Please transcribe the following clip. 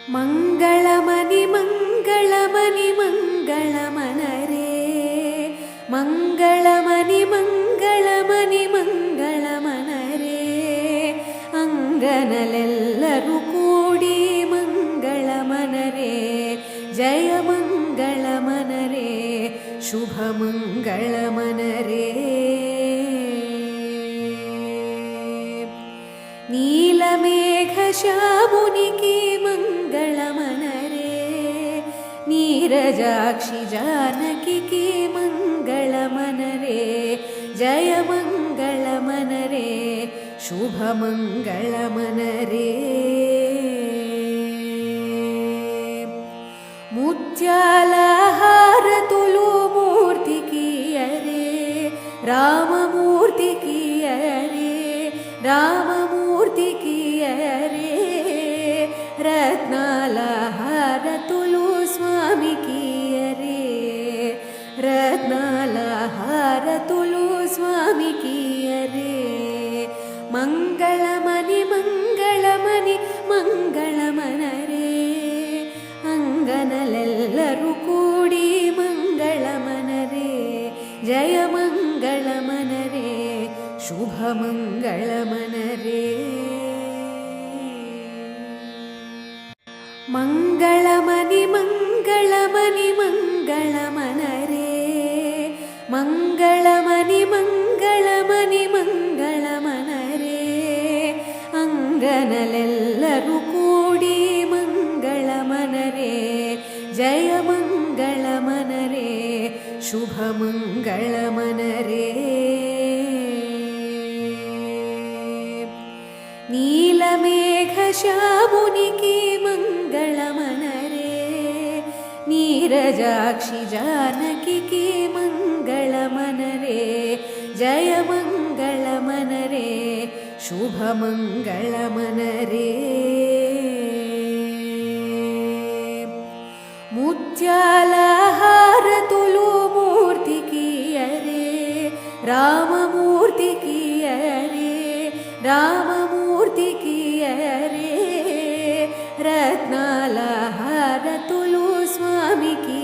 ಮಂಗಳಮನಿ ಮಂಗಳಮನಿ ಮಂಗಳಮನರೇ ಮಂಗಳಮನಿ ಮಂಗಳಮನಿ ಮಂಗಳಮನರೇ ಅಂಗನಲೆಲ್ಲರೂ ಕೂಡಿ ಮಂಗಳಮನರೇ ಜಯ ಮಂಗಳಮನರೇ ಶುಭ ಮಂಗಳಮನರೇ ನೀಲಮೇಘ ಶಾಮುನಿಗೆ ಮಂಗಳಮನರೇ ನೀರಜಾಕ್ಷಿ ಜಾನಕಿಗೆ ಮಂಗಳಮನರೇ ಜಯ ಮಂಗಳಮನರೇ ಶುಭ ಮಂಗಳಮನರೇ ಮುತ್ಯಾಲಹಾರ ತುಳು ಮೂರ್ತಿ ಕಿಯರೇ ರಾಮಮೂರ್ತಿ ಕಿಯರೇ ರಾಮಮೂರ್ತಿ ಕಿಯರೇ ರತ್ನಾಲಹಾರ ತುಳು ಸ್ವಾಮಿ ಕಿಯರೇ ರತ್ನಾಲಹಾರ ತುಳು ಸ್ವಾಮಿ ಕಿಯರೇ ಮಂಗಳಮನಿ ಮಂಗಳಮನಿ ಮಂಗಳಮನರೇ ಅಂಗನಲೆಲ್ಲರೂ ಕೂಡಿ ಮಂಗಳಮನರೇ ಜಯ ಮಂಗಳಮನರೇ ಶುಭ ಮಂಗಳಮನರೇ ಮಂಗಳಮನಿ ಮಂಗಳಮನಿ ಮಂಗಳಮನರೇ ಮಂಗಳಮನಿ ಮಂಗಳಮನಿ ಮಂಗಳಮನರೇ ಅಂಗನಲೆಲ್ಲರೂ ಕೂಡಿ ಮಂಗಳಮನರೇ ಜಯ ಮಂಗಳಮನರೇ ಶುಭ ಮಂಗಳಮನರೇ ನೀಲಮೇಘ ಶಾಮುನಿಗೆ ಮಂಗಳಮನರೇ ನೀರಜಾಕ್ಷಿ ಜಾನಕಿಗೆ ಮಂಗಳಮನರೇ ಜಯ ಮಂಗಳಮನರೇ ಶುಭ ಮಂಗಳಮನರೇ ಮುತ್ಯಾಲಹಾರ ತುಳು ಮೂರ್ತಿ ಕಿಯರೇ ರಾಮಮೂರ್ತಿ ಕಿಯರೇ ರಾಮಮೂರ್ತಿ ಕಿಯರೇ ರತ್ನಾಲಹಾರ ತುಳು ಸ್ವಾಮಿ ಕಿ